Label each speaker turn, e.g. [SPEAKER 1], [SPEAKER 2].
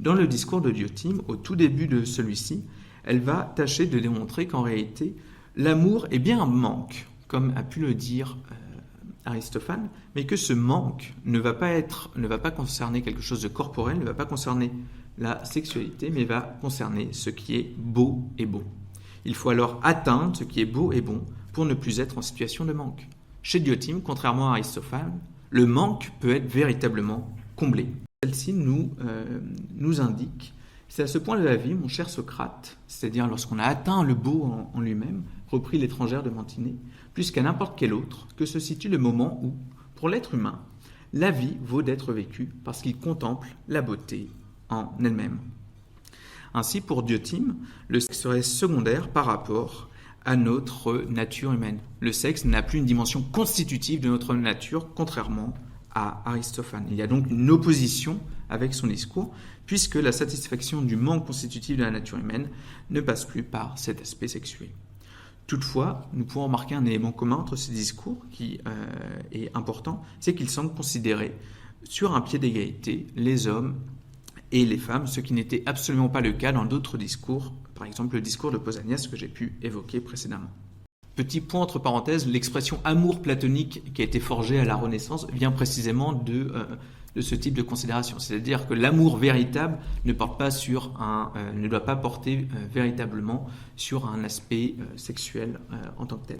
[SPEAKER 1] Dans le discours de Diotime, au tout début de celui-ci, elle va tâcher de démontrer qu'en réalité, l'amour est bien un manque, comme a pu le dire Aristophane, mais que ce manque ne va pas concerner quelque chose de corporel, ne va pas concerner la sexualité, mais va concerner ce qui est beau et bon. Il faut alors atteindre ce qui est beau et bon pour ne plus être en situation de manque. Chez Diotime, contrairement à Aristophane, le manque peut être véritablement comblé. Celle-ci nous indique, c'est à ce point de la vie, mon cher Socrate, c'est-à-dire lorsqu'on a atteint le beau en lui-même, reprit l'étrangère de Mantinée, plus qu'à n'importe quel autre, que se situe le moment où, pour l'être humain, la vie vaut d'être vécue parce qu'il contemple la beauté en elle-même. Ainsi, pour Diotime, le sexe serait secondaire par rapport à notre nature humaine. Le sexe n'a plus une dimension constitutive de notre nature, contrairement à Aristophane. Il y a donc une opposition avec son discours, puisque la satisfaction du manque constitutif de la nature humaine ne passe plus par cet aspect sexuel. Toutefois, nous pouvons remarquer un élément commun entre ces discours qui est important, c'est qu'ils semblent considérer sur un pied d'égalité les hommes et les femmes, ce qui n'était absolument pas le cas dans d'autres discours, par exemple le discours de Pausanias que j'ai pu évoquer précédemment. Petit point entre parenthèses, l'expression amour platonique qui a été forgée à la Renaissance vient précisément de ce type de considération. C'est-à-dire que l'amour véritable ne doit pas porter véritablement sur un aspect sexuel en tant que tel.